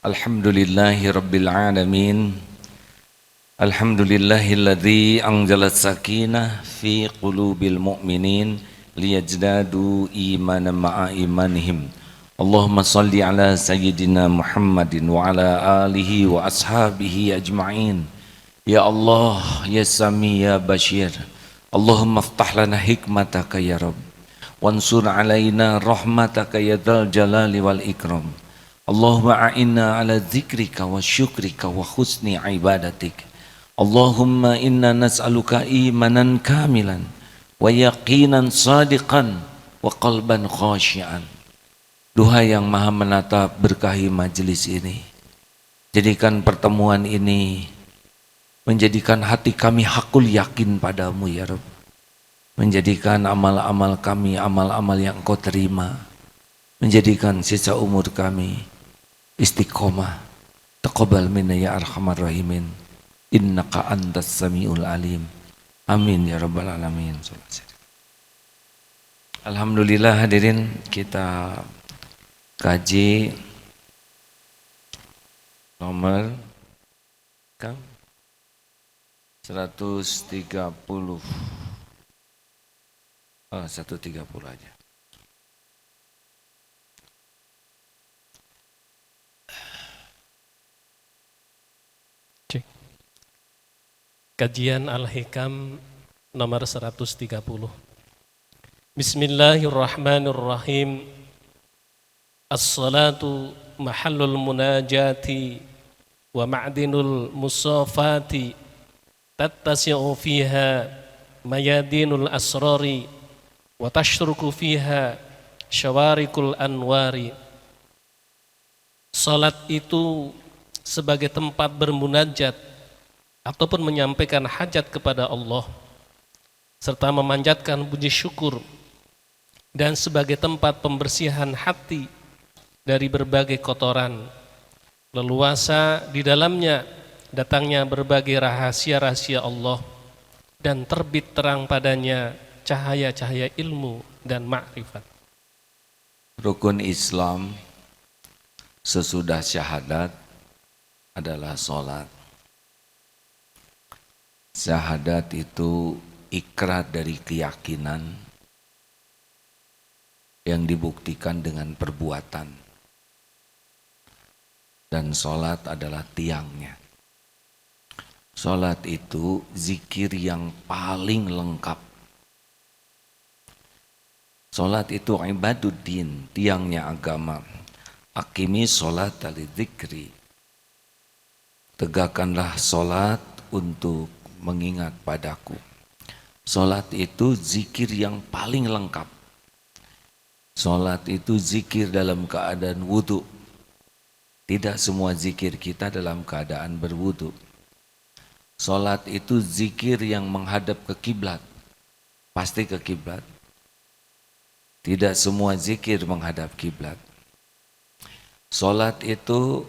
Alhamdulillahi Rabbil Alamin. Alhamdulillahilladzi anzala sakinah fi qulubil mu'minin liyajdadu imanan ma'a imanihim. Allahumma salli ala sayyidina Muhammadin wa ala alihi wa ashabihi ajma'in. Ya Allah, ya Sami, ya Bashir, Allahumma aftah lana hikmataka ya Rabb, wansur alaina rahmataka ya dzal jalali wal ikram. Allahumma a'inna ala dzikrika wa syukrika wa husni ibadatik. Allahumma inna nas'aluka imanan kamilan wa yaqinan sadiqan wa qalban khashian. Duhai yang maha menatap, berkahi majelis ini. Jadikan pertemuan ini menjadikan hati kami hakul yakin padamu ya Rabb. Menjadikan amal-amal kami amal-amal yang Engkau terima. Menjadikan sisa umur kami istiqomah. Taqabbal minna ya arhamar rahimin. Innaka antas samiul alim. Amin ya rabbal alamin. Alhamdulillah hadirin, kita kaji nomor 130. 130 aja. Kajian Al-Hikam nomor 130. Bismillahirrahmanirrahim. As-salatu mahallul munajati wa ma'dinul musafati tattasi'u fiha mayadinul asrari wa tashruku fiha syawarikul anwari. Salat itu sebagai tempat bermunajat ataupun menyampaikan hajat kepada Allah serta memanjatkan puji syukur, dan sebagai tempat pembersihan hati dari berbagai kotoran. Leluasa di dalamnya datangnya berbagai rahasia-rahasia Allah dan terbit terang padanya cahaya-cahaya ilmu dan ma'rifat. Rukun Islam sesudah syahadat adalah sholat. Syahadat itu ikrar dari keyakinan yang dibuktikan dengan perbuatan, dan sholat adalah tiangnya. Sholat itu zikir yang paling lengkap. Sholat itu ibaduddin, tiangnya agama. Aqimi sholat lidzikri. Tegakkanlah sholat untuk mengingat padaku. Sholat itu zikir yang paling lengkap. Sholat itu zikir dalam keadaan wudu. Tidak semua zikir kita dalam keadaan berwudu. Sholat itu zikir yang menghadap ke kiblat. Pasti ke kiblat. Tidak semua zikir menghadap kiblat. Sholat itu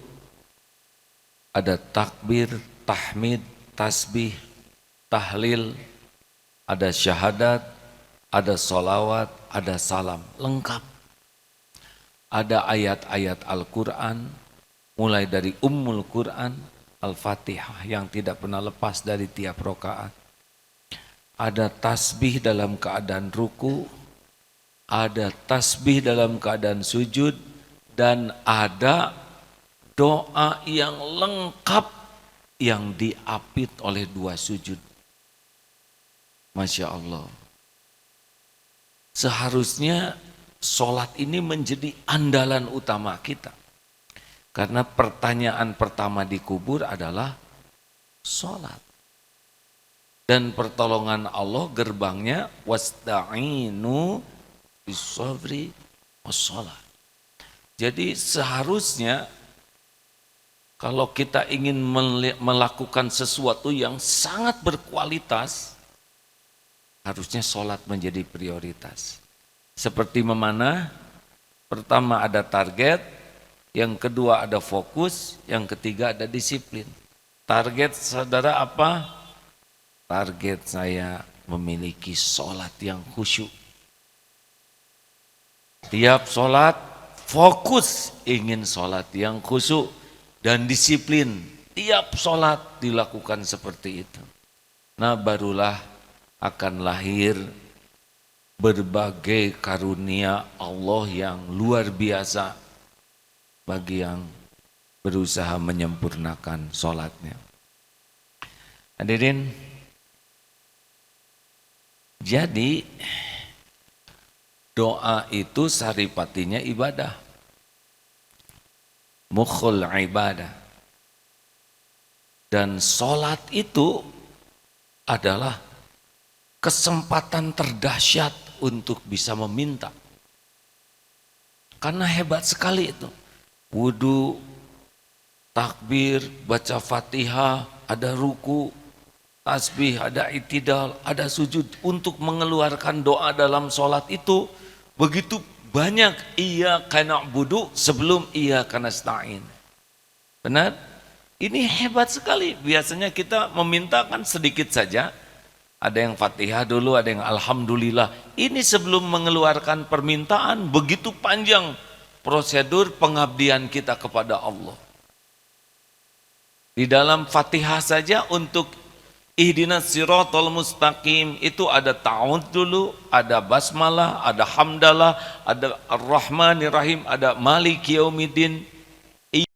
ada takbir, tahmid, tasbih, tahlil, ada syahadat, ada sholawat, ada salam, lengkap. Ada ayat-ayat Al-Quran, mulai dari Ummul Quran, Al-Fatihah yang tidak pernah lepas dari tiap rakaat. Ada tasbih dalam keadaan ruku, ada tasbih dalam keadaan sujud, dan ada doa yang lengkap yang diapit oleh 2 sujud. Masya Allah. Seharusnya sholat ini menjadi andalan utama kita. Karena pertanyaan pertama di kubur adalah sholat. Dan pertolongan Allah gerbangnya wasta'inu bis-sabri was-sholat. Jadi seharusnya kalau kita ingin melakukan sesuatu yang sangat berkualitas, harusnya sholat menjadi prioritas. Seperti memanah, pertama ada target, yang kedua ada fokus, yang ketiga ada disiplin. Target saudara apa? Target saya memiliki sholat yang khusyuk. Tiap sholat fokus ingin sholat yang khusyuk. dan disiplin. Tiap sholat dilakukan seperti itu. Nah, barulah akan lahir berbagai karunia Allah yang luar biasa bagi yang berusaha menyempurnakan sholatnya. Hadirin, jadi doa itu saripatinya ibadah, mukhul ibadah. Dan sholat itu adalah kesempatan terdahsyat untuk bisa meminta. Karena hebat sekali itu. Wudu, takbir, baca Fatihah, ada ruku, tasbih, ada i'tidal, ada sujud. Untuk mengeluarkan doa dalam sholat itu begitu banyak. Iyyaka na'budu sebelum iyyaka nasta'in. Benar? Ini hebat sekali. Biasanya kita memintakan sedikit saja. Ada yang Fatihah dulu, ada yang Alhamdulillah. Ini sebelum mengeluarkan permintaan, begitu panjang prosedur pengabdian kita kepada Allah. Di dalam Fatihah saja untuk ihdinas siratal mustaqim itu ada ta'awudz dulu, ada basmalah, ada hamdalah, ada ar-rahmanir rahim, ada maliki yaumiddin,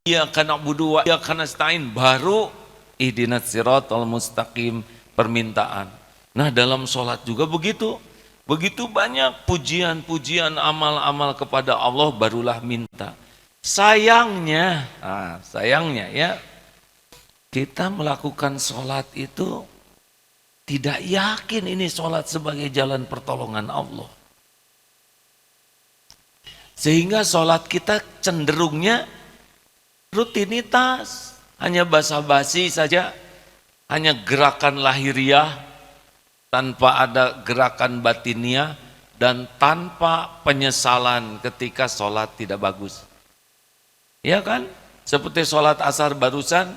iyyaka na'budu wa iyyaka nasta'in, baru ihdinas siratal mustaqim permintaan. Nah, dalam sholat juga begitu. Begitu banyak pujian-pujian amal-amal kepada Allah barulah minta. Sayangnya ya, kita melakukan sholat itu tidak yakin ini sholat sebagai jalan pertolongan Allah. Sehingga sholat kita cenderungnya rutinitas, hanya basa-basi saja, hanya gerakan lahiriah, tanpa ada gerakan batiniah, dan tanpa penyesalan ketika sholat tidak bagus. Ya kan? Seperti sholat asar barusan,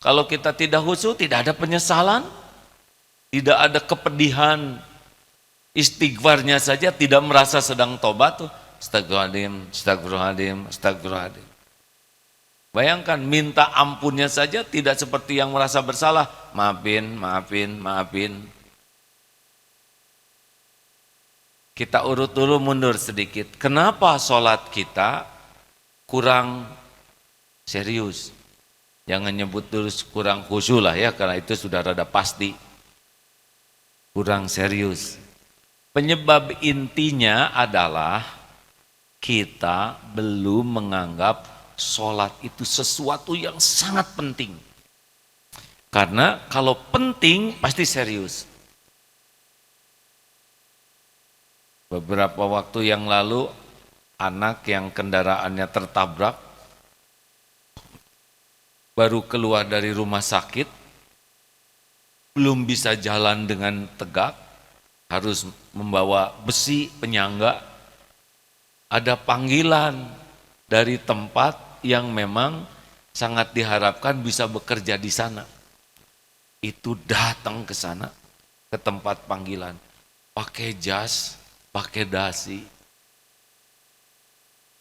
kalau kita tidak khusyuk, tidak ada penyesalan, tidak ada kepedihan, istighfarnya saja tidak merasa sedang tobat tuh. Astagfirullahaladzim, astagfirullahaladzim, astagfirullahaladzim. Bayangkan, minta ampunnya saja tidak seperti yang merasa bersalah. Maafin, maafin, maafin. Kita urut dulu mundur sedikit. Kenapa sholat kita kurang serius? Jangan nyebut dulu kurang khusyuk lah ya, karena itu sudah rada pasti. Kurang serius. Penyebab intinya adalah kita belum menganggap sholat itu sesuatu yang sangat penting. Karena kalau penting pasti serius. Beberapa waktu yang lalu, anak yang kendaraannya tertabrak, baru keluar dari rumah sakit, belum bisa jalan dengan tegak, harus membawa besi penyangga. Ada panggilan dari tempat yang memang sangat diharapkan bisa bekerja di sana. Itu datang ke sana, ke tempat panggilan, pakai jas, pakai dasi.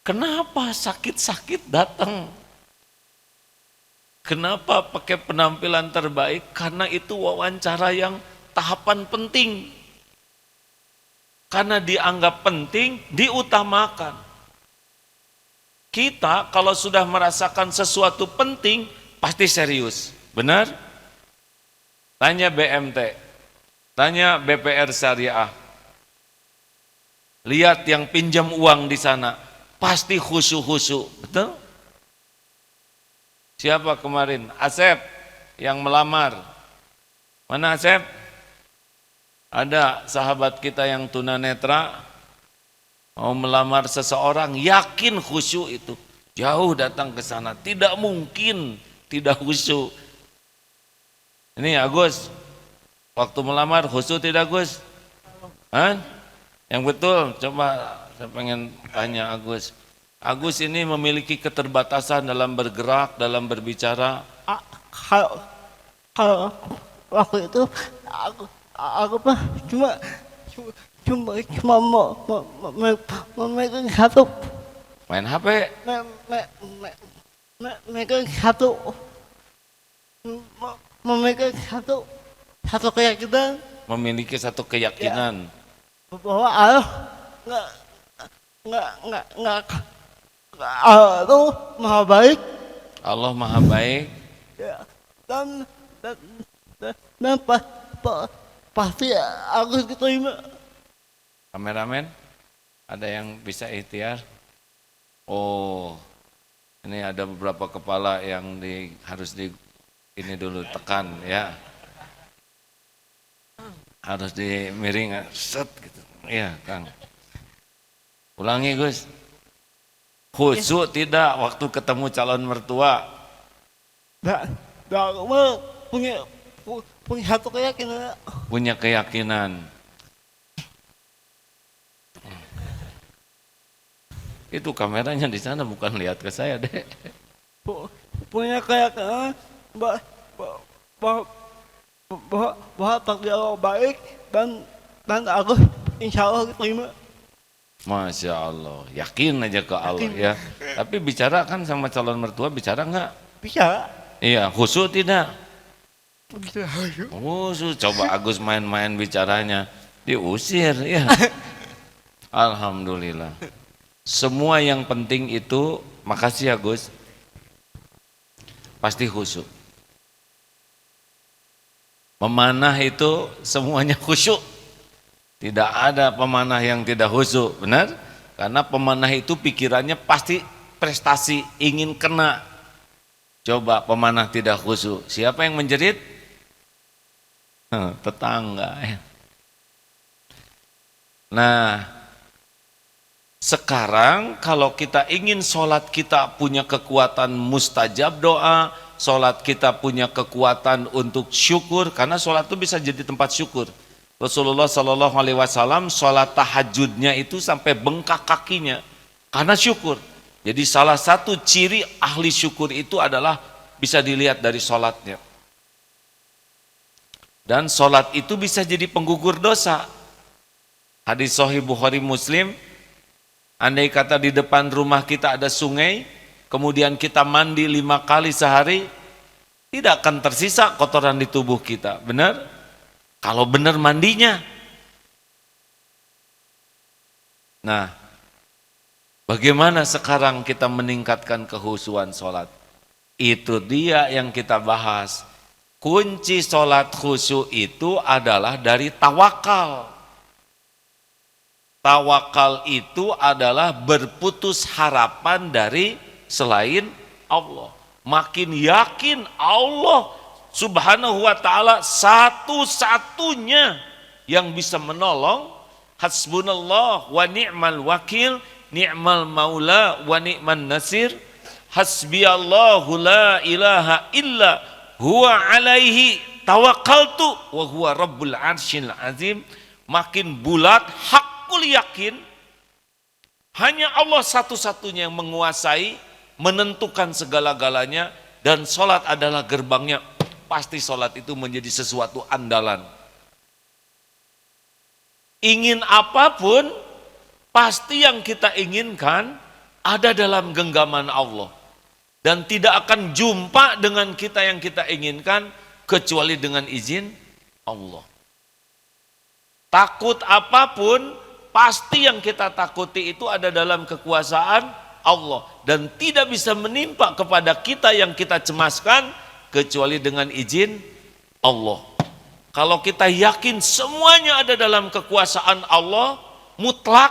Kenapa sakit-sakit datang? Kenapa pakai penampilan terbaik? Karena itu wawancara yang tahapan penting. Karena dianggap penting, diutamakan. Kita kalau sudah merasakan sesuatu penting, pasti serius. Benar? Tanya BMT, tanya BPR Syariah. Lihat yang pinjam uang di sana, pasti khusyuk-khusyuk, betul? Siapa kemarin? Asep yang melamar. Mana Asep? Ada sahabat kita yang tunanetra mau melamar seseorang, yakin khusyuk itu. Jauh datang ke sana, tidak mungkin tidak khusyuk. Ini Agus, waktu melamar khusyuk tidak Agus? Hah? Yang betul, coba saya pengen tanya Agus. Agus ini memiliki keterbatasan dalam bergerak, dalam berbicara. Kalau waktu itu aku mah cuma mau megang HP. Main HP? memegang memegang satu keyakinan Memiliki satu keyakinan bahwa Allah nggak nggak Allah itu maha baik Allah maha baik ya, dan dan dan pasti harus diterima. Kameramen, ada yang bisa ikhtiar? Oh, ini ada beberapa kepala yang harus ini dulu tekan ya. Harus miring, set gitu. Iya, Kang. Ulangi, Gus. Khusyuk tidak waktu ketemu calon mertua? Dan punya satu keyakinan. Punya keyakinan. Itu kameranya di sana, bukan lihat ke saya deh. Punya keyakinan bahwa takdir Allah baik dan aku insya Allah diterima. Masya Allah, yakin aja ke Allah ya. Tapi bicara kan sama calon mertua, bicara nggak? Bisa. Iya, khusyuk tidak? Bisa. Khusyuk, coba Agus main-main bicaranya, diusir ya. Alhamdulillah. Semua yang penting itu, makasih Agus, pasti khusyuk. Memanah itu semuanya khusyuk. Tidak ada pemanah yang tidak khusyuk, benar? Karena pemanah itu pikirannya pasti prestasi, ingin kena. Coba pemanah tidak khusyuk, siapa yang menjerit? Tetangga ya. Nah, sekarang kalau kita ingin sholat kita punya kekuatan mustajab doa, sholat kita punya kekuatan untuk syukur, karena sholat itu bisa jadi tempat syukur. Rasulullah Shallallahu Alaihi Wasallam sholat tahajudnya itu sampai bengkak kakinya karena syukur. Jadi salah satu ciri ahli syukur itu adalah bisa dilihat dari sholatnya. Dan sholat itu bisa jadi penggugur dosa. Hadis Sahih Bukhari Muslim, andai kata di depan rumah kita ada sungai, kemudian kita mandi 5 kali sehari, tidak akan tersisa kotoran di tubuh kita, benar? Kalau benar mandinya. Nah, bagaimana sekarang kita meningkatkan kehusuan sholat? Itu dia yang kita bahas. Kunci sholat khusyuk itu adalah dari tawakal. Tawakal itu adalah berputus harapan dari selain Allah. Makin yakin Allah Subhanahu wa ta'ala satu-satunya yang bisa menolong. Hasbunallah wa ni'mal wakil, ni'mal maula wa ni'man nasir. Hasbiyallahu la ilaha illa huwa alaihi tawakkaltu wa huwa rabbul arsyil azim. Makin bulat, hakul yakin hanya Allah satu-satunya yang menguasai, menentukan segala-galanya, dan sholat adalah gerbangnya. Pasti sholat itu menjadi sesuatu andalan. Ingin apapun, pasti yang kita inginkan ada dalam genggaman Allah. Dan tidak akan jumpa dengan kita yang kita inginkan, kecuali dengan izin Allah. Takut apapun, pasti yang kita takuti itu ada dalam kekuasaan Allah. Dan tidak bisa menimpa kepada kita yang kita cemaskan, kecuali dengan izin Allah. Kalau kita yakin semuanya ada dalam kekuasaan Allah mutlak,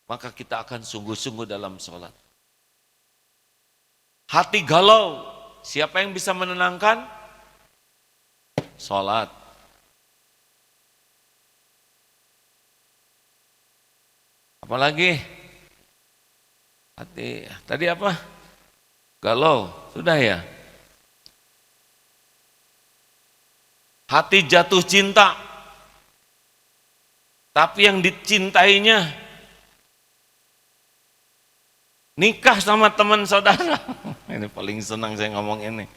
maka kita akan sungguh-sungguh dalam sholat. Hati galau, siapa yang bisa menenangkan? Sholat. Apalagi? Hati, tadi apa? Galau, sudah ya? Hati jatuh cinta, tapi yang dicintainya nikah sama teman saudara. Ini paling senang saya ngomong ini.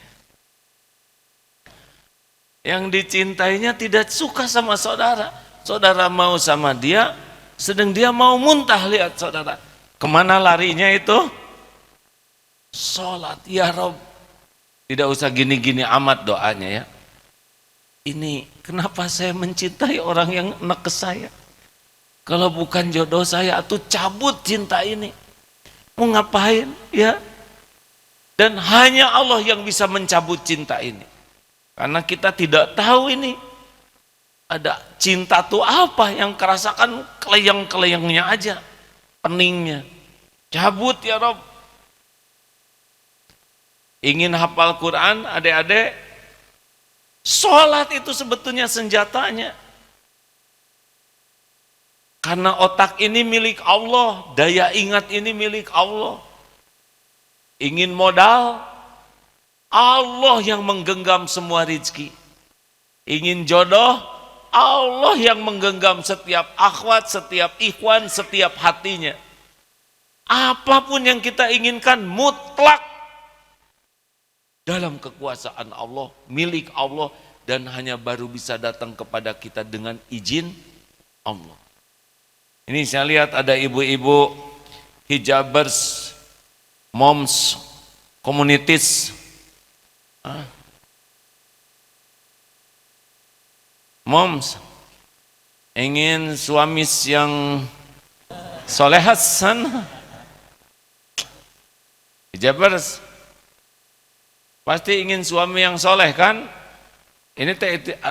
Yang dicintainya tidak suka sama saudara. Saudara mau sama dia, sedang dia mau muntah, lihat saudara. Kemana larinya itu? Sholat, ya Rob. Tidak usah gini-gini amat doanya ya. Ini kenapa saya mencintai orang yang enak ke saya? Kalau bukan jodoh saya, atuh cabut cinta ini. Mau ngapain ya? Dan hanya Allah yang bisa mencabut cinta ini. Karena kita tidak tahu ini. Ada cinta tuh apa yang kerasakan keleyang-keleyangnya aja. Peningnya. Cabut ya Rob. Ingin hafal Quran, adik-adik, sholat itu sebetulnya senjatanya. Karena otak ini milik Allah, daya ingat ini milik Allah. Ingin modal, Allah yang menggenggam semua rezeki. Ingin jodoh, Allah yang menggenggam setiap akhwat, setiap ikhwan, setiap hatinya. Apapun yang kita inginkan mutlak dalam kekuasaan Allah, milik Allah, dan hanya baru bisa datang kepada kita dengan izin Allah. Ini saya lihat ada ibu-ibu hijabers, moms, communities. Moms ingin suami yang soleh hasan. Hijabers pasti ingin suami yang soleh kan? Ini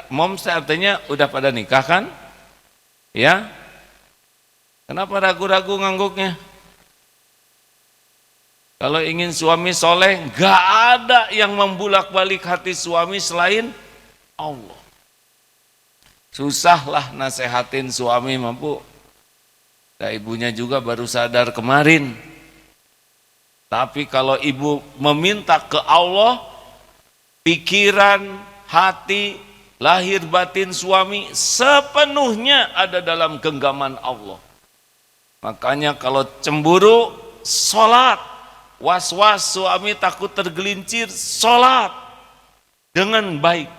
moms artinya udah pada nikah kan? Ya? Kenapa ragu-ragu ngangguknya? Kalau ingin suami soleh, gak ada yang membulak-balik hati suami selain Allah. Susahlah nasehatin suami mampu. Nah, ibunya juga baru sadar kemarin. Tapi kalau ibu meminta ke Allah, pikiran, hati, lahir batin suami sepenuhnya ada dalam genggaman Allah. Makanya kalau cemburu, sholat. Was-was suami takut tergelincir, sholat dengan baik.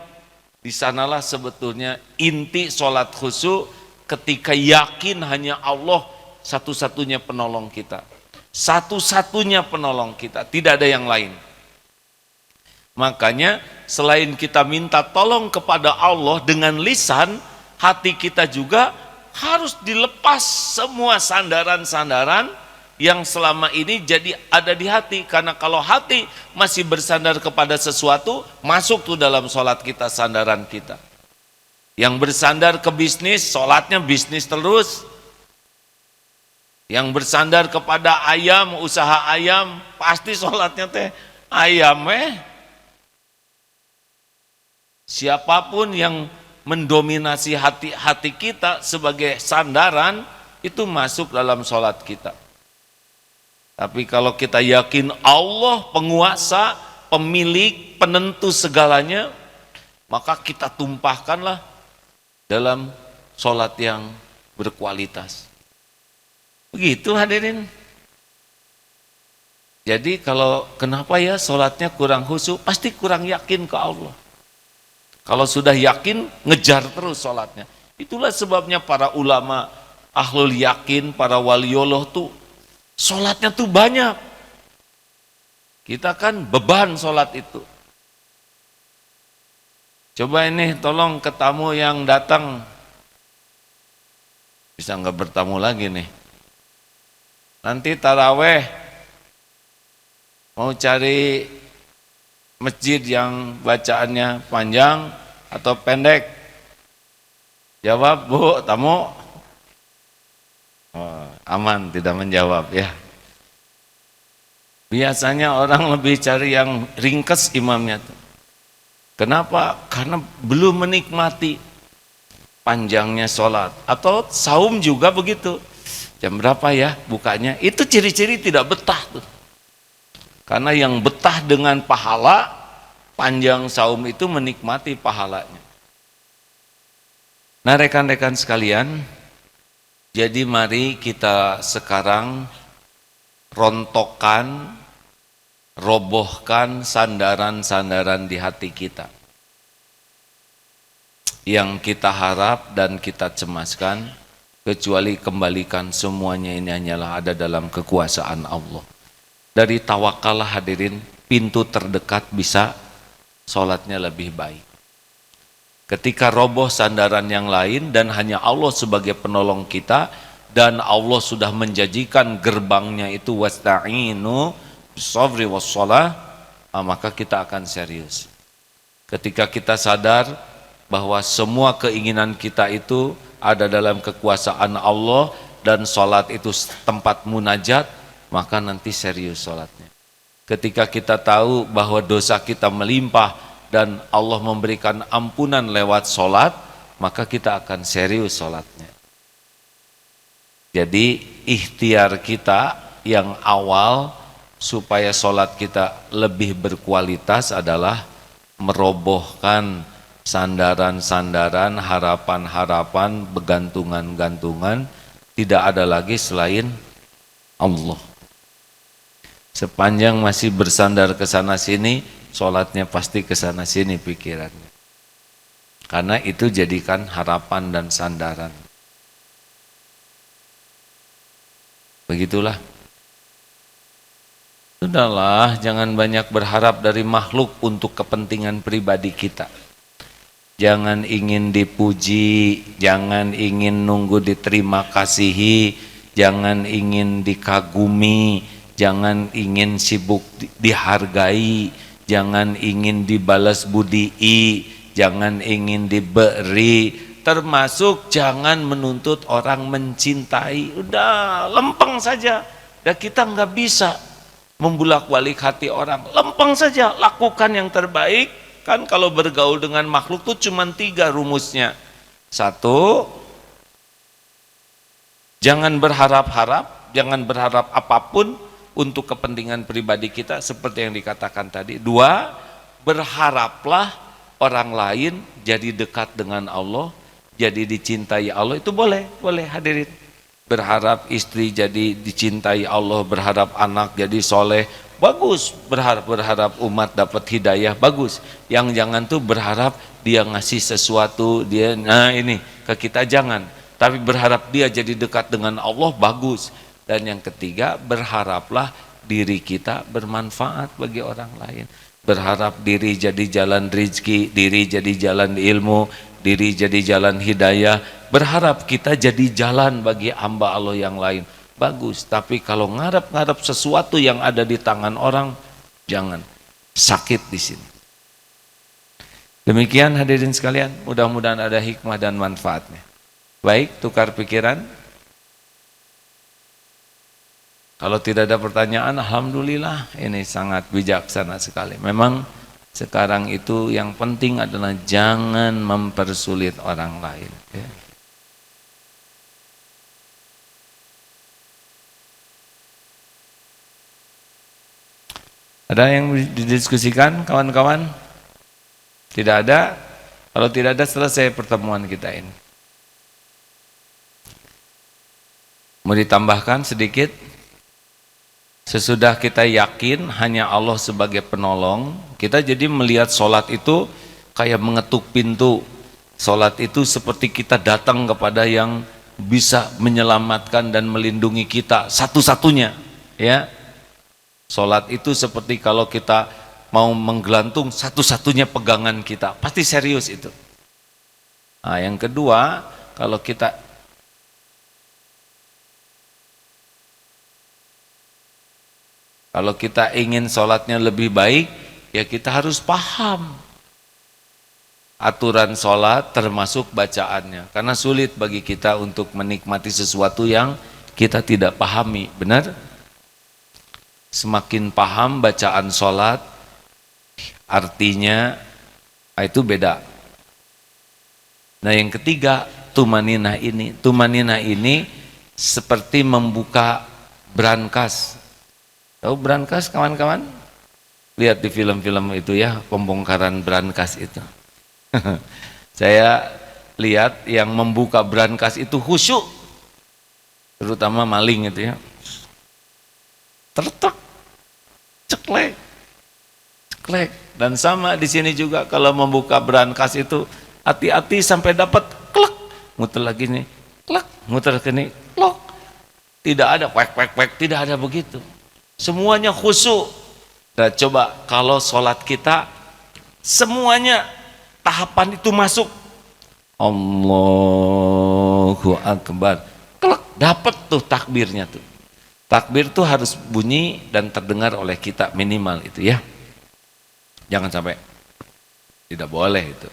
Di sanalah sebetulnya inti sholat khusyuk, ketika yakin hanya Allah satu-satunya penolong kita. Satu-satunya penolong kita, tidak ada yang lain. Makanya selain kita minta tolong kepada Allah dengan lisan, hati kita juga harus dilepas semua sandaran-sandaran yang selama ini jadi ada di hati. Karena kalau hati masih bersandar kepada sesuatu, masuk tuh dalam sholat kita sandaran kita. Yang bersandar ke bisnis, sholatnya bisnis terus. Yang bersandar kepada ayam, usaha ayam, pasti sholatnya teh ayam. Siapapun yang mendominasi hati kita sebagai sandaran, itu masuk dalam sholat kita. Tapi kalau kita yakin Allah penguasa, pemilik, penentu segalanya, maka kita tumpahkanlah dalam sholat yang berkualitas. Begitu hadirin. Jadi kalau kenapa ya sholatnya kurang khusyuk, pasti kurang yakin ke Allah. Kalau sudah yakin, ngejar terus sholatnya. Itulah sebabnya para ulama, ahlul yakin, para waliullah tuh sholatnya tuh banyak. Kita kan beban sholat itu. Coba ini tolong ke tamu yang datang. Bisa nggak bertamu lagi nih. Nanti taraweh mau cari masjid yang bacaannya panjang atau pendek? Jawab Bu, tamu. Oh, aman, tidak menjawab ya. Biasanya orang lebih cari yang ringkas imamnya tuh. Kenapa? Karena belum menikmati panjangnya sholat. Atau saum juga begitu. Jam berapa ya bukanya? Itu ciri-ciri tidak betah tuh. Karena yang betah dengan pahala, panjang saum itu menikmati pahalanya. Nah rekan-rekan sekalian, jadi mari kita sekarang rontokkan, robohkan sandaran-sandaran di hati kita. Yang kita harap dan kita cemaskan, kecuali kembalikan semuanya ini hanyalah ada dalam kekuasaan Allah. dari tawakallah hadirin, pintu terdekat bisa sholatnya lebih baik. Ketika roboh sandaran yang lain dan hanya Allah sebagai penolong kita, dan Allah sudah menjanjikan gerbangnya itu wasta'inu bisabri wassalah, maka kita akan serius. Ketika kita sadar bahwa semua keinginan kita itu ada dalam kekuasaan Allah dan sholat itu tempat munajat, maka nanti serius sholatnya. Ketika kita tahu bahwa dosa kita melimpah dan Allah memberikan ampunan lewat sholat, maka kita akan serius sholatnya. Jadi ikhtiar kita yang awal supaya sholat kita lebih berkualitas adalah merobohkan sandaran-sandaran, harapan-harapan, begantungan-gantungan, tidak ada lagi selain Allah. Sepanjang masih bersandar ke sana sini, sholatnya pasti ke sana sini pikirannya. Karena itu jadikan harapan dan sandaran. Begitulah. Sudahlah, jangan banyak berharap dari makhluk untuk kepentingan pribadi kita. Jangan ingin dipuji, jangan ingin nunggu diterima kasihi, jangan ingin dikagumi, jangan ingin sibuk dihargai, jangan ingin dibalas budii, jangan ingin diberi, termasuk jangan menuntut orang mencintai. Udah lempeng saja, dan kita nggak bisa membulak-balik hati orang. Lempeng saja, lakukan yang terbaik. Kan kalau bergaul dengan makhluk tuh cuma 3 rumusnya. 1, jangan berharap-harap, jangan berharap apapun untuk kepentingan pribadi kita seperti yang dikatakan tadi. 2, berharaplah orang lain jadi dekat dengan Allah, jadi dicintai Allah. Itu boleh hadirin. Berharap istri jadi dicintai Allah, berharap anak jadi soleh, bagus. Berharap umat dapat hidayah, bagus. Yang jangan tuh berharap dia ngasih sesuatu, dia ini ke kita, jangan. Tapi berharap dia jadi dekat dengan Allah, bagus. Dan yang ketiga, berharaplah diri kita bermanfaat bagi orang lain. Berharap diri jadi jalan rezeki, diri jadi jalan ilmu, diri jadi jalan hidayah. Berharap kita jadi jalan bagi hamba Allah yang lain, bagus. Tapi kalau ngarep-ngarep sesuatu yang ada di tangan orang, jangan. Sakit di sini. Demikian hadirin sekalian, mudah-mudahan ada hikmah dan manfaatnya. Baik, tukar pikiran. Kalau tidak ada pertanyaan, alhamdulillah, ini sangat bijaksana sekali. Memang sekarang itu yang penting adalah jangan mempersulit orang lain. Ya. Ada yang didiskusikan kawan-kawan? Tidak ada? Kalau tidak ada, selesai pertemuan kita ini. Mau ditambahkan sedikit? Sesudah kita yakin hanya Allah sebagai penolong, kita jadi melihat sholat itu kayak mengetuk pintu. Sholat itu seperti kita datang kepada yang bisa menyelamatkan dan melindungi kita satu-satunya. Ya, sholat itu seperti kalau kita mau menggelantung satu-satunya pegangan kita, pasti serius itu. Nah, yang kedua, kalau kita ingin sholatnya lebih baik, ya kita harus paham aturan sholat termasuk bacaannya. Karena sulit bagi kita untuk menikmati sesuatu yang kita tidak pahami, benar? Semakin paham bacaan sholat, artinya itu beda. Nah yang ketiga, tumaninah ini. Tumaninah ini seperti membuka brankas. Tahu brankas kawan-kawan? Lihat di film-film itu ya, pembongkaran brankas itu. Saya lihat yang membuka brankas itu khusyuk, terutama maling itu ya. Tertek, ceklek. Dan sama di sini juga kalau membuka brankas itu hati-hati sampai dapat klek, muter lagi nih, klek, muter ke nih, klok. Tidak ada wek, tidak ada begitu. semuanya khusyuk. Nah, coba kalau sholat kita semuanya tahapan itu masuk, Allahu Akbar, kelak dapat tuh takbirnya tuh. Takbir tuh harus bunyi dan terdengar oleh kita minimal itu ya. Jangan sampai tidak boleh itu.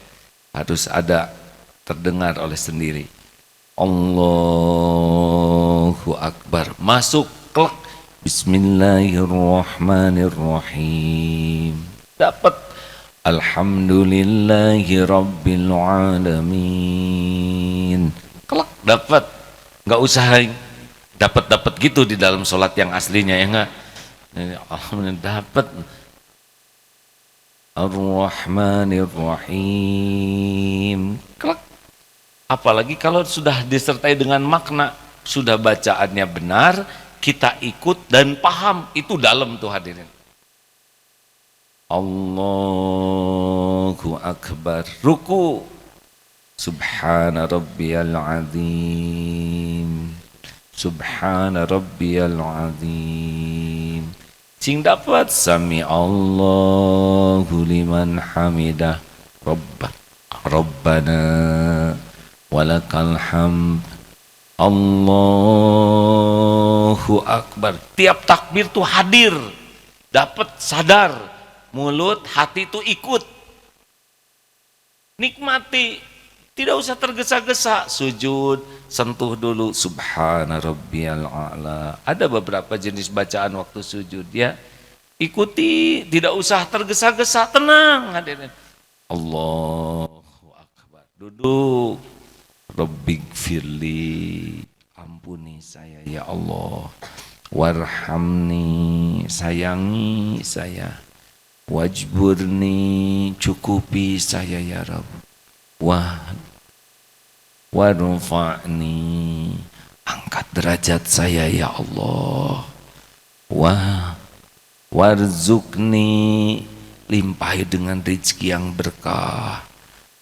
Harus ada terdengar oleh sendiri. Allahu Akbar. Masuk kelak. Bismillahirrahmanirrahim. Dapat. Alhamdulillahi Rabbil Alamin. Kelak dapat. Nggak usah dapat gitu di dalam sholat yang aslinya ya enggak. Alhamdulillah dapat. Ar-Rahmanir-Rahim. Kelak. Apalagi kalau sudah disertai dengan makna, sudah bacaannya benar, kita ikut dan paham, itu dalam tuh hadirin. Allahu Akbar. Ruku. Subhana rabbiyal azim. Subhana rabbiyal azim. Sing dapat sami Allahu liman hamidah. Rabbana walakal hamd. Allahu Akbar. Tiap takbir tuh hadir, dapat sadar, mulut hati tuh ikut. Nikmati, tidak usah tergesa-gesa. Sujud, sentuh dulu subhana rabbiyal a'la. Ada beberapa jenis bacaan waktu sujud ya. Ikuti, tidak usah tergesa-gesa, tenang hadirin. Allahu Akbar. Duduk. Rabbighfirli, ampuni saya ya Allah. Warhamni, sayangi saya. Wajburni, cukupi saya ya Rabb. Warfa'ni, angkat derajat saya ya Allah. Warzukni, limpahi dengan rezeki yang berkah.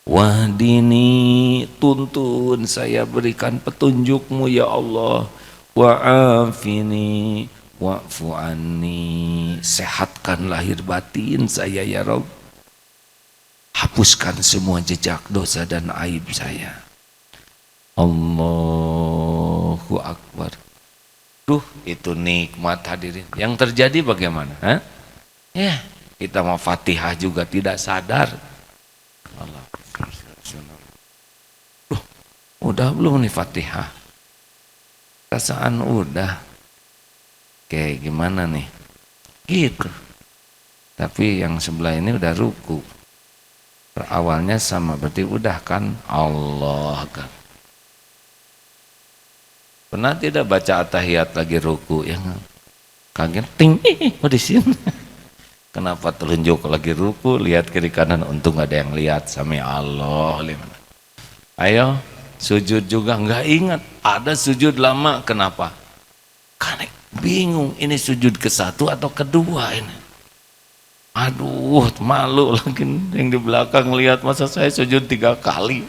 Wahdini, tuntun saya, berikan petunjukmu ya Allah. Wa'afini, wa'fu anni, sehatkan lahir batin saya ya Rabb. Hapuskan semua jejak dosa dan aib saya. Allahu Akbar. Duh, itu nikmat hadirin. Yang terjadi bagaimana? Hah? Ya, kita mau Fatihah juga tidak sadar. Allah. Udah belum nih Fatihah? Perasaan udah. Kayak gimana nih? Gitu. Tapi yang sebelah ini udah ruku. Awalnya sama, berarti udah kan? Allah kan. Pernah tidak baca at-tahiyat lagi ruku? Yang kaget, ting, di sini. Kenapa telunjuk lagi ruku? Lihat kiri kanan, untung gak ada yang lihat. Sami Allah. Ayo. Sujud juga nggak ingat, ada sujud lama, kenapa? Karena bingung ini sujud ke satu atau kedua ini. Aduh, malu lagi yang di belakang lihat, masa saya sujud 3 kali.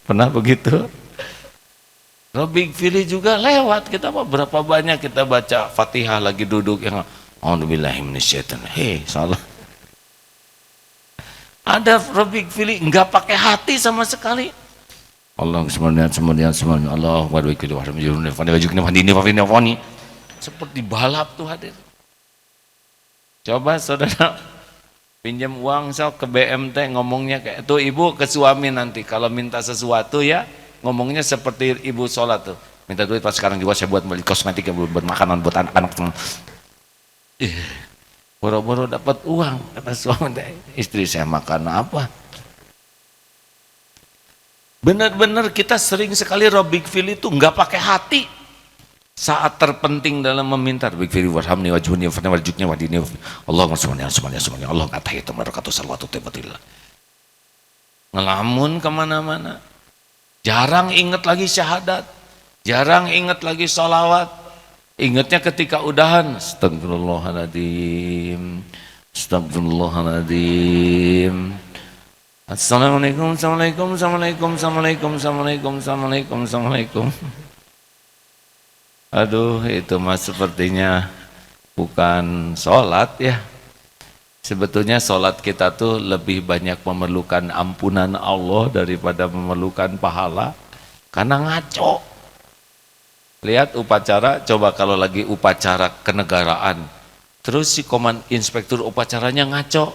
Pernah begitu? Rabbighfirli juga lewat, kita berapa banyak kita baca Fatihah lagi duduk yang A'udzubillahi minasyaitonir, salah. Ada Rabbighfirli enggak pakai hati sama sekali. Allah semuanya Allah seperti balap tuh hadir. Coba saudara pinjam uang ke BMT ngomongnya kayak itu, ibu ke suami nanti kalau minta sesuatu ya ngomongnya seperti ibu sholat tuh, minta duit pas sekarang juga saya buat beli kosmetik, buat makanan buat anak-anak. Boro-boro dapat uang, kata suami, istri saya makan apa? Benar-benar kita sering sekali Rabbighfirli itu nggak pakai hati. Saat terpenting dalam meminta Rabbighfirli warhamni wajhuni warjukni wadini Allahumma semuanya Allah kata itu barakatuh salawatu taibatillah. Ngelamun kemana-mana, jarang ingat lagi syahadat, jarang ingat lagi sholawat. Ingatnya ketika udahan, astagfirullahaladzim, astagfirullahaladzim. Assalamualaikum, assalamualaikum, assalamualaikum, assalamualaikum, assalamualaikum, assalamualaikum, assalamualaikum. Aduh, itu mah sepertinya bukan sholat ya. Sebetulnya sholat kita tuh lebih banyak memerlukan ampunan Allah daripada memerlukan pahala. Karena ngaco. Lihat upacara, coba kalau lagi upacara kenegaraan. Terus si inspektur upacaranya ngaco.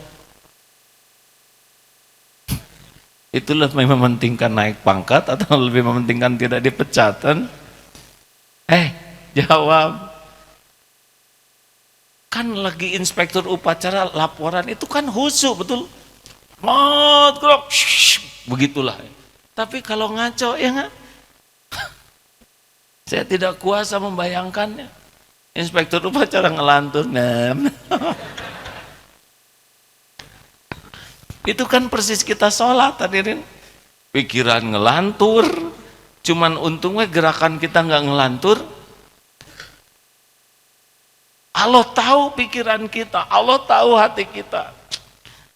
Itu lebih mementingkan naik pangkat atau lebih mementingkan tidak dipecat kan? Jawab. Kan lagi inspektur upacara laporan itu kan khusyuk betul. Begitulah. Tapi kalau ngaco ya enggak? Saya tidak kuasa membayangkannya. Inspektur upacara ngelantur. Itu kan persis kita sholat hadirin. Pikiran ngelantur. Cuman untungnya gerakan kita nggak ngelantur. Allah tahu pikiran kita, Allah tahu hati kita.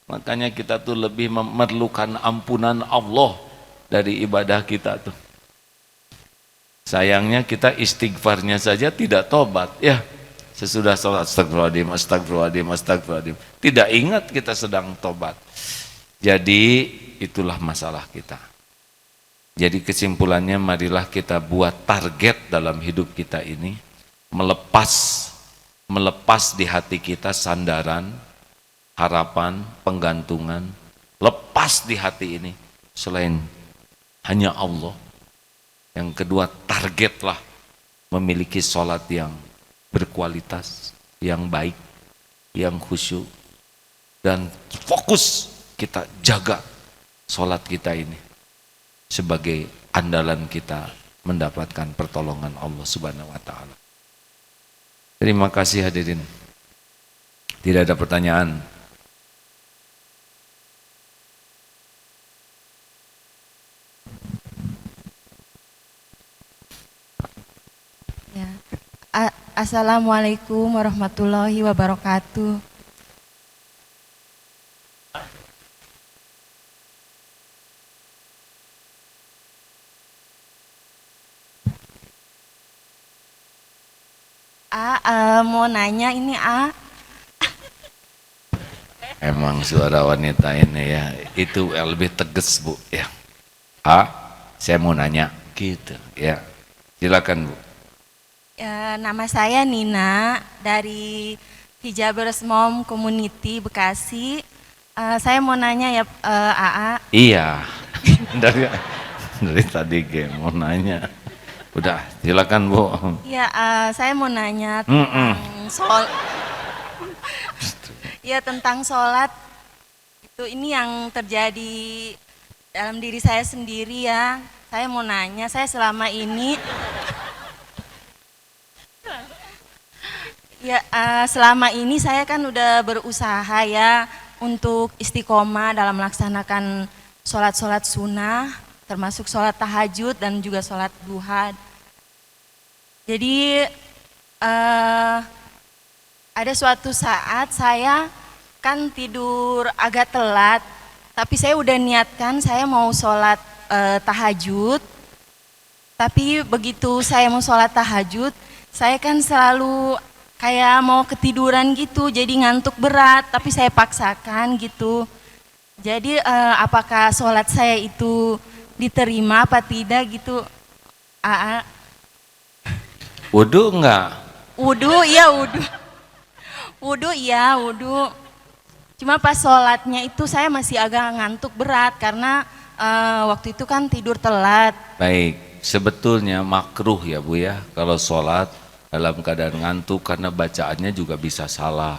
Makanya kita tuh lebih memerlukan ampunan Allah dari ibadah kita tuh. Sayangnya kita istighfarnya saja tidak tobat ya. Sesudah sholat astagfirullahaladzim, astagfirullahaladzim, astagfirullahaladzim. Tidak ingat kita sedang tobat. Jadi itulah masalah kita. Jadi kesimpulannya marilah kita buat target dalam hidup kita ini. Melepas di hati kita sandaran, harapan, penggantungan. Lepas di hati ini selain hanya Allah. Yang kedua, targetlah memiliki sholat yang berkualitas, yang baik, yang khusyuk. Dan fokus kita jaga sholat kita ini sebagai andalan kita mendapatkan pertolongan Allah Subhanahu wa Ta'ala. Terima kasih hadirin. Tidak ada pertanyaan. Ya. Assalamualaikum warahmatullahi wabarakatuh. Mau nanya ini Emang suara wanita ini ya, itu lebih tegas Bu ya. Saya mau nanya gitu ya. Silakan Bu. Nama saya Nina dari Hijabers Mom Community Bekasi. Saya mau nanya ya Iya. dari tadi mau nanya. Udah, silakan Bu. Ya, saya mau nanya tentang sholat. Itu ini yang terjadi dalam diri saya sendiri ya. Saya mau nanya, saya selama ini selama ini saya kan udah berusaha ya untuk istiqomah dalam melaksanakan sholat-sholat sunnah, termasuk sholat tahajud dan juga sholat duha. Jadi ada suatu saat saya kan tidur agak telat, tapi saya udah niatkan saya mau sholat tahajud. Tapi begitu saya mau sholat tahajud, saya kan selalu kayak mau ketiduran gitu, jadi ngantuk berat, tapi saya paksakan gitu. Jadi apakah sholat saya itu diterima apa tidak gitu? Wudu enggak? Wudu, iya wudu. Wudu, iya wudu. Cuma pas sholatnya itu saya masih agak ngantuk berat karena waktu itu kan tidur telat. Baik, sebetulnya makruh ya Bu ya, kalau sholat dalam keadaan ngantuk karena bacaannya juga bisa salah.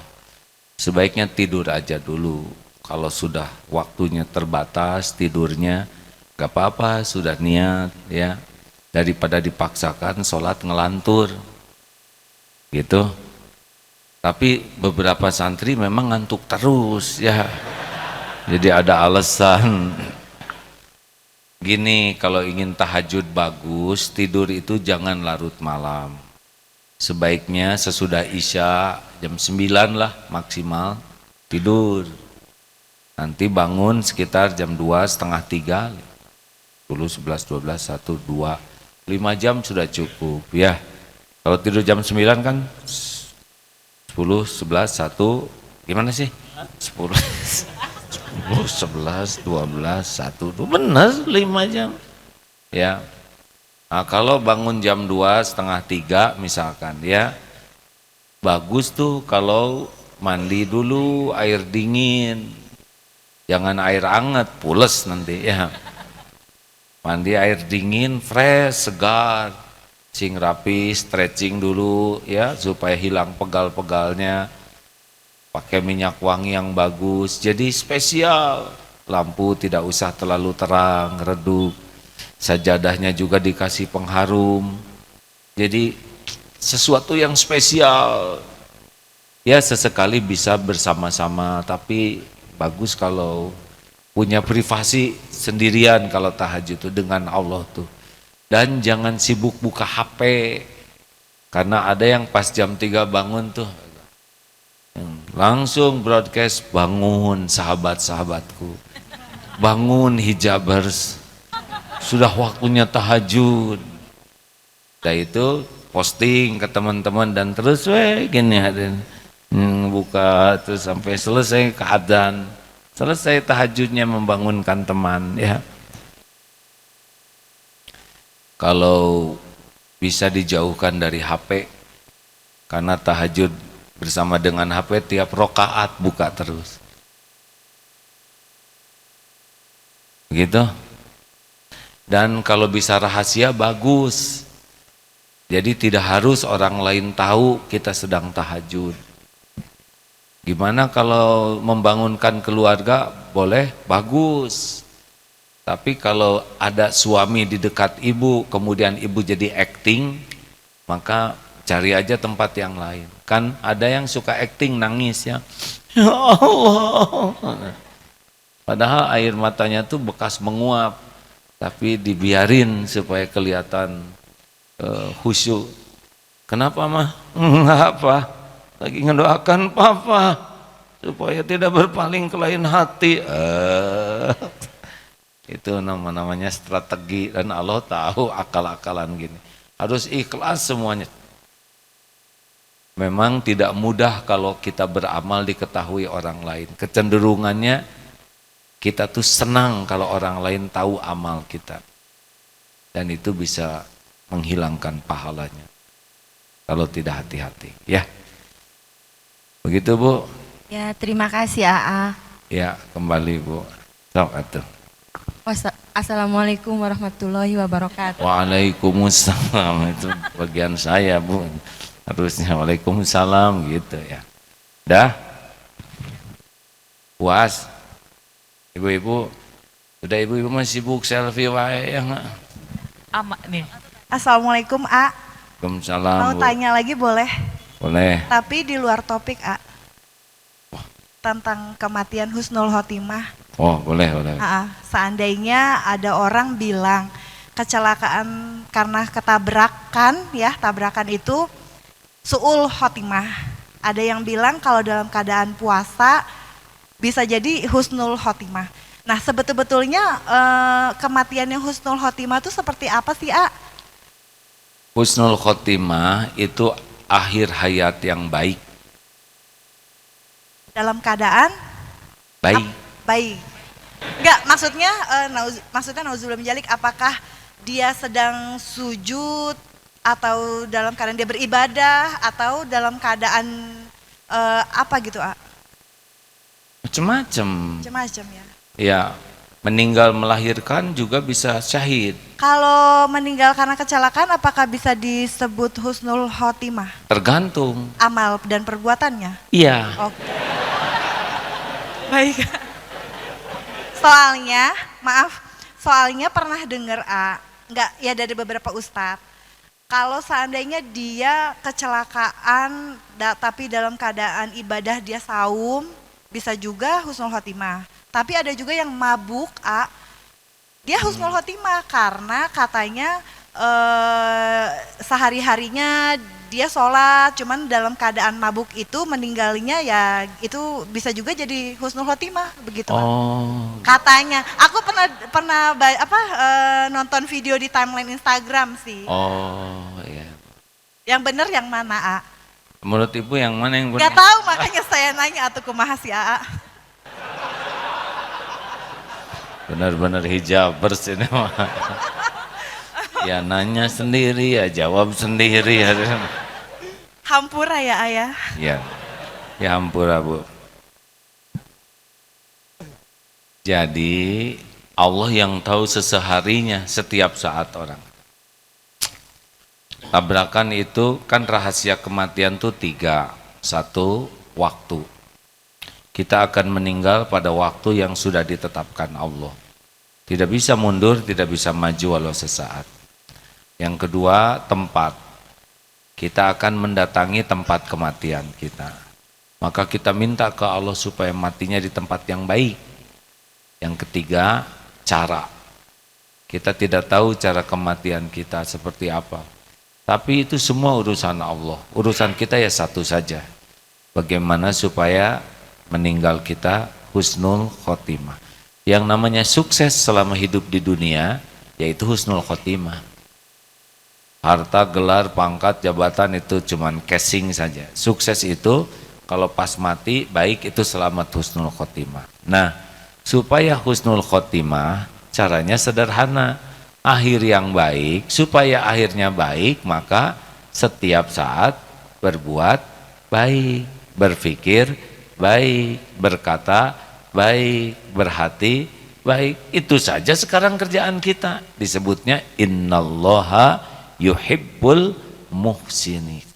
Sebaiknya tidur aja dulu. Kalau sudah waktunya terbatas tidurnya, gak apa-apa, sudah niat ya. Daripada dipaksakan sholat ngelantur gitu. Tapi beberapa santri memang ngantuk terus ya, jadi ada alasan. Gini, kalau ingin tahajud bagus, tidur itu jangan larut malam. Sebaiknya sesudah Isya jam 9 lah maksimal tidur. Nanti bangun sekitar jam 2, setengah 3, 10, 11, 12, 1, 2, 5 jam sudah cukup ya. Kalau tidur jam 9 kan 10, 11, 1, gimana sih? 10, 10, 11, 12, 1, benar 5 jam. Ya. Nah, kalau bangun jam 2, setengah 3 misalkan ya, bagus tuh kalau mandi dulu air dingin. Jangan air hangat, pules nanti ya. Mandi air dingin, fresh, segar. Sing rapi, stretching dulu ya supaya hilang pegal-pegalnya. Pakai minyak wangi yang bagus, jadi spesial. Lampu tidak usah terlalu terang, redup. Sajadahnya juga dikasih pengharum. Jadi sesuatu yang spesial. Ya sesekali bisa bersama-sama, tapi bagus kalau punya privasi sendirian kalau tahajud itu dengan Allah tuh. Dan jangan sibuk buka HP, karena ada yang pas jam 3 bangun tuh langsung broadcast, bangun sahabat-sahabatku, bangun hijabers, sudah waktunya tahajud. Nah itu posting ke teman-teman dan terus gini hadirin, buka terus sampai selesai keadaan, selesai tahajudnya membangunkan teman ya. Kalau bisa dijauhkan dari HP, karena tahajud bersama dengan HP tiap rokaat buka terus. Begitu. Dan kalau bisa rahasia bagus. Jadi tidak harus orang lain tahu kita sedang tahajud. Gimana kalau membangunkan keluarga? Boleh, bagus. Tapi kalau ada suami di dekat ibu, kemudian ibu jadi acting, maka cari aja tempat yang lain. Kan ada yang suka acting nangis ya. Ya Allah. Padahal air matanya tuh bekas menguap, tapi dibiarin supaya kelihatan khusyuk. Kenapa mah? Enggak apa, lagi ngedoakan papa supaya tidak berpaling ke lain hati. Itu namanya strategi, dan Allah tahu akal-akalan gini. Harus ikhlas semuanya. Memang tidak mudah kalau kita beramal diketahui orang lain. Kecenderungannya kita tuh senang kalau orang lain tahu amal kita. Dan itu bisa menghilangkan pahalanya kalau tidak hati-hati ya. Begitu Bu. Ya, terima kasih AA. Ya, kembali Bu. Sok atuh. Assalamualaikum warahmatullahi wabarakatuh. Waalaikumsalam, itu bagian saya Bu. Harusnya waalaikumsalam gitu ya. Dah? Puas? Ibu-ibu, udah ibu-ibu masih sibuk selfie wae ya enggak? Amak nih. Assalamualaikum A. Waalaikumsalam Mau Bu. tanya lagi boleh? Boleh. Tapi di luar topik A. Tentang kematian husnul khotimah. Oh boleh. Seandainya ada orang bilang kecelakaan karena ketabrakan ya, tabrakan itu su'ul khotimah. Ada yang bilang kalau dalam keadaan puasa bisa jadi husnul khotimah. Nah sebetulnya kematiannya husnul khotimah itu seperti apa sih A? Husnul khotimah itu akhir hayat yang baik. Dalam keadaan Baik. baik. Enggak, maksudnya nauzubillah min dzalik, apakah dia sedang sujud atau dalam keadaan dia beribadah atau dalam keadaan apa gitu, A? Macam-macam. Macam-macam ya. Ya, meninggal melahirkan juga bisa syahid. Kalau meninggal karena kecelakaan apakah bisa disebut husnul khotimah? Tergantung. Amal dan perbuatannya? Iya. Oke. Baik. Soalnya pernah dengar enggak ya dari beberapa ustadz. Kalau seandainya dia kecelakaan tapi dalam keadaan ibadah dia saum, bisa juga husnul khotimah. Tapi ada juga yang mabuk, dia husnul khotimah karena katanya sehari-harinya dia sholat, cuman dalam keadaan mabuk itu meninggalnya ya itu bisa juga jadi husnul khotimah begitu. Oh. Katanya, aku pernah nonton video di timeline Instagram sih. Oh, ya. Yang benar yang mana, A? Menurut ibu yang mana yang benar? Gak tahu, makanya saya nanya atau kumaha si A. Benar-benar hijabers ini mah. Ya nanya sendiri, ya jawab sendiri. Hampura ya, Ayah. Ya, ya hampura Bu. Jadi Allah yang tahu seseharinya setiap saat orang. Tabrakan itu kan rahasia kematian tuh 3. 1, waktu. Kita akan meninggal pada waktu yang sudah ditetapkan Allah. Tidak bisa mundur, tidak bisa maju walau sesaat. Yang kedua, tempat. Kita akan mendatangi tempat kematian kita. Maka kita minta ke Allah supaya matinya di tempat yang baik. Yang ketiga, cara. Kita tidak tahu cara kematian kita seperti apa. Tapi itu semua urusan Allah. Urusan kita ya satu saja. Bagaimana supaya meninggal kita husnul khotimah. Yang namanya sukses selama hidup di dunia yaitu husnul khotimah. Harta, gelar, pangkat, jabatan itu cuman casing saja. Sukses itu kalau pas mati baik itu selamat husnul khotimah. Nah, supaya husnul khotimah caranya sederhana. Akhir yang baik, supaya akhirnya baik maka setiap saat berbuat baik, berpikir baik, berkata baik, berhati baik. Itu saja sekarang kerjaan kita. Disebutnya innallaha yuhibbul muhsinin.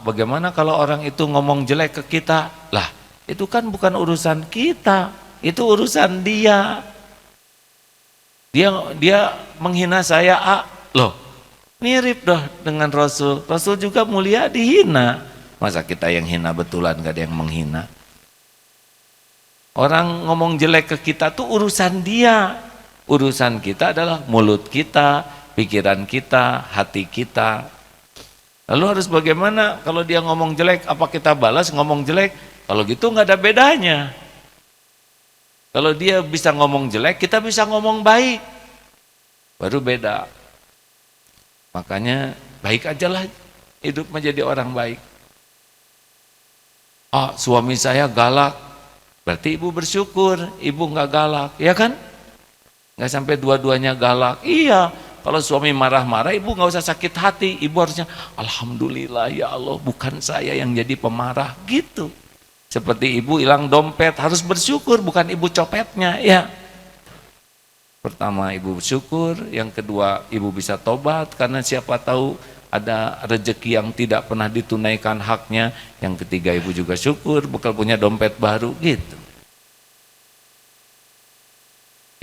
Bagaimana kalau orang itu ngomong jelek ke kita? Lah, itu kan bukan urusan kita, itu urusan dia. Dia menghina saya, loh mirip dah dengan Rasul. Rasul juga mulia dihina. Masa kita yang hina betulan gak ada yang menghina? Orang ngomong jelek ke kita tuh urusan dia. Urusan kita adalah mulut kita, pikiran kita, hati kita. Lalu harus bagaimana kalau dia ngomong jelek, apa kita balas ngomong jelek? Kalau gitu gak ada bedanya. Kalau dia bisa ngomong jelek, kita bisa ngomong baik. Baru beda. Makanya baik aja lah hidup menjadi orang baik. Suami saya galak. Berarti ibu bersyukur, ibu nggak galak, ya kan? Nggak sampai dua-duanya galak. Iya, kalau suami marah-marah, ibu nggak usah sakit hati. Ibu harusnya, alhamdulillah ya Allah, bukan saya yang jadi pemarah, gitu. Seperti ibu hilang dompet, harus bersyukur, bukan ibu copetnya, ya. Pertama ibu bersyukur, yang kedua ibu bisa tobat, karena siapa tahu ada rezeki yang tidak pernah ditunaikan haknya. Yang ketiga ibu juga syukur, bakal punya dompet baru, gitu.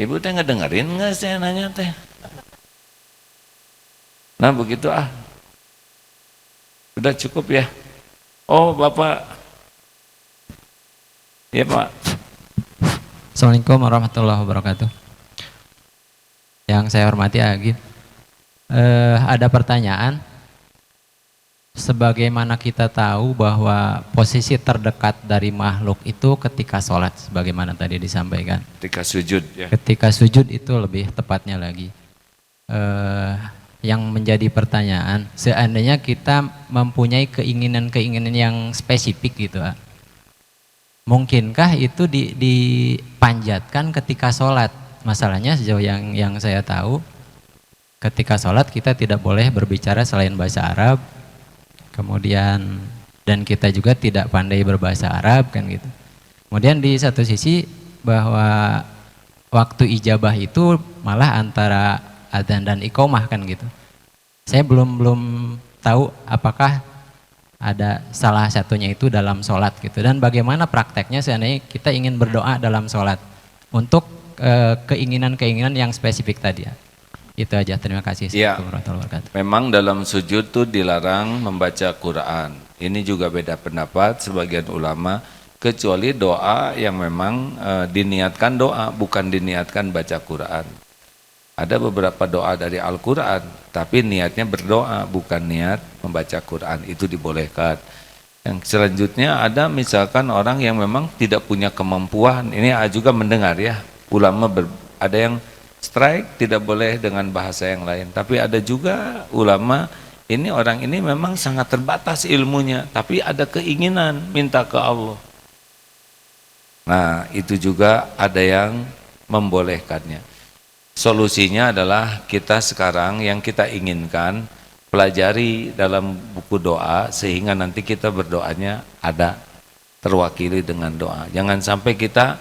Ibu teh ngedengerin nggak saya nanya teh? Nah begitu Udah cukup ya? Oh Bapak. Ya Pak. Assalamualaikum warahmatullahi wabarakatuh. Yang saya hormati Agin, ada pertanyaan. Sebagaimana kita tahu bahwa posisi terdekat dari makhluk itu ketika sholat, sebagaimana tadi disampaikan. Ketika sujud ya. Ketika sujud itu lebih tepatnya lagi. Yang menjadi pertanyaan, seandainya kita mempunyai keinginan-keinginan yang spesifik gitu, mungkinkah itu dipanjatkan ketika sholat? Masalahnya sejauh yang saya tahu, ketika sholat kita tidak boleh berbicara selain bahasa Arab, kemudian dan kita juga tidak pandai berbahasa Arab kan gitu. Kemudian di satu sisi bahwa waktu ijabah itu malah antara adzan dan iqomah kan gitu. Saya belum tahu apakah ada salah satunya itu dalam sholat gitu, dan bagaimana prakteknya seandainya kita ingin berdoa dalam sholat untuk keinginan-keinginan yang spesifik tadi ya. Itu aja, terima kasih. Ya, Warahmatullahi wabarakatuh. memang dalam sujud tuh dilarang membaca Quran. Ini juga beda pendapat sebagian ulama, kecuali doa yang memang diniatkan doa, bukan diniatkan baca Quran. Ada beberapa doa dari Al-Quran, tapi niatnya berdoa, bukan niat membaca Quran, itu dibolehkan. Yang selanjutnya ada misalkan orang yang memang tidak punya kemampuan, ini juga mendengar ya, ulama ada yang strike tidak boleh dengan bahasa yang lain, tapi ada juga ulama ini orang ini memang sangat terbatas ilmunya, tapi ada keinginan minta ke Allah. Nah, itu juga ada yang membolehkannya. Solusinya adalah kita sekarang yang kita inginkan pelajari dalam buku doa sehingga nanti kita berdoanya ada terwakili dengan doa. Jangan sampai kita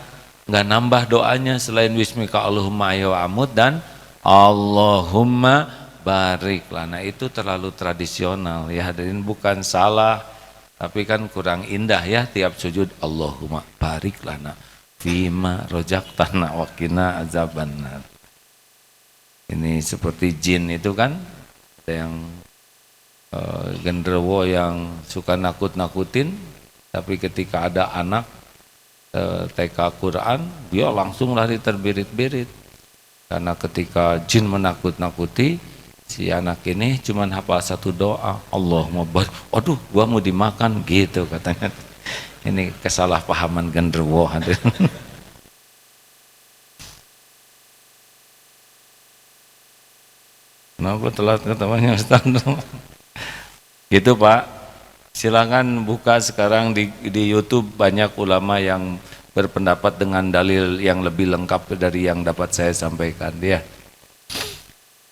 nggak nambah doanya selain Bismika Allahumma ya amud dan Allahumma barik lana. Itu terlalu tradisional ya hadirin, bukan salah tapi kan kurang indah ya tiap sujud Allahumma barik lana fima rojaktana wakina azabannar. Ini seperti jin itu kan, ada yang genderuwo yang suka nakut-nakutin, tapi ketika ada anak TK Quran dia langsung lari terbirit-birit, karena ketika jin menakut-nakuti si anak ini cuman hafal satu doa, Allahumma barik, aduh gua mau dimakan gitu katanya. Ini kesalahpahaman genderuwo hadirin. Kenapa telat ketawanya Ustaz? Gitu Pak, silakan buka sekarang di YouTube, banyak ulama yang berpendapat dengan dalil yang lebih lengkap dari yang dapat saya sampaikan. Ya,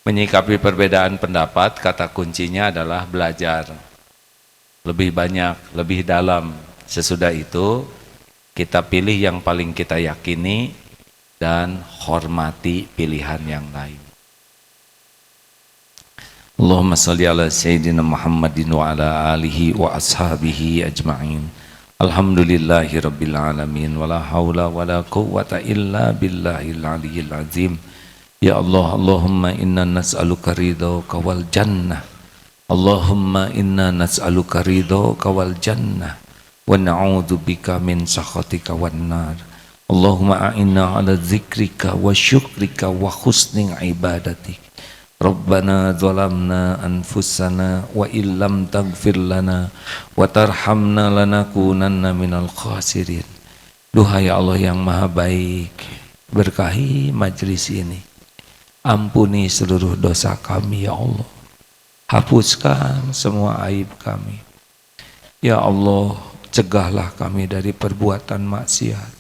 menyikapi perbedaan pendapat, kata kuncinya adalah belajar lebih banyak, lebih dalam. Sesudah itu kita pilih yang paling kita yakini dan hormati pilihan yang lain. Allahumma salli ala Sayyidina Muhammadin wa ala alihi wa ashabihi ajma'in. Alhamdulillahi rabbil alamin. Wa la hawla wa la quwwata illa billahil aliyyil azim. Ya Allah, Allahumma inna nas'aluka ridhaka wal jannah. Allahumma inna nas'aluka ridhaka wal jannah. Wa na'udzu bika min sakhatika wan nar. Allahumma a'inna ala dzikrika wa syukrika wa husni ibadatik. Rabbana zalamna anfusana wa illam taghfir lana wa tarhamna lanakunanna minal khasirin. Duhai Allah yang maha baik, berkahi majlis ini, ampuni seluruh dosa kami ya Allah, hapuskan semua aib kami ya Allah, cegahlah kami dari perbuatan maksiat,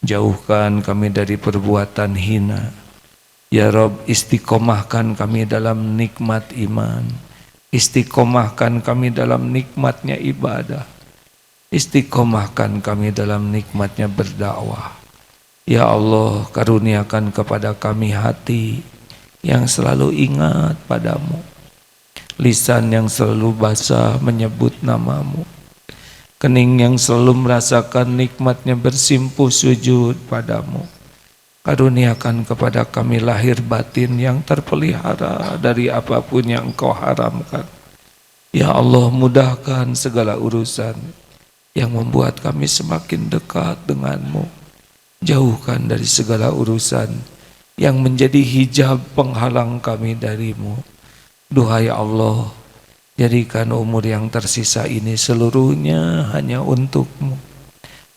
jauhkan kami dari perbuatan hina. Ya Rabb, istiqomahkan kami dalam nikmat iman, istiqomahkan kami dalam nikmatnya ibadah, istiqomahkan kami dalam nikmatnya berdakwah. Ya Allah, karuniakan kepada kami hati yang selalu ingat padamu, lisan yang selalu basah menyebut namamu, kening yang selalu merasakan nikmatnya bersimpuh sujud padamu. Karuniakan kepada kami lahir batin yang terpelihara dari apapun yang Engkau haramkan. Ya Allah, mudahkan segala urusan yang membuat kami semakin dekat denganmu. Jauhkan dari segala urusan yang menjadi hijab penghalang kami darimu. Duhai Allah, jadikan umur yang tersisa ini seluruhnya hanya untukmu,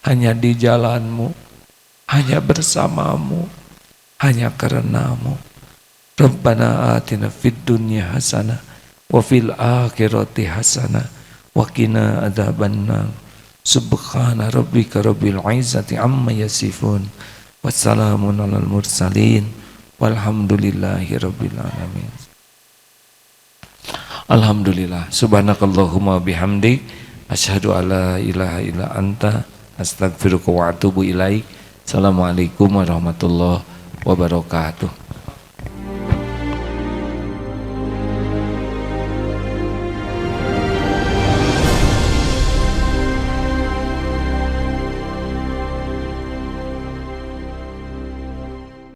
hanya di jalanmu, hanya bersamamu, hanya karenamu. Rabbana atina fid dunya hasanah wa fil akhirati hasanah wa qina adzabannar. Subhana rabbika rabbil izzati amma yasifun. Wassalamun alal mursalin walhamdulillahi rabbil alamin. Alhamdulillah. Subhanakallahumma bihamdik asyhadu alla ilaha illa anta astaghfiruka wa atubu ilaik. Assalamualaikum warahmatullahi wabarakatuh.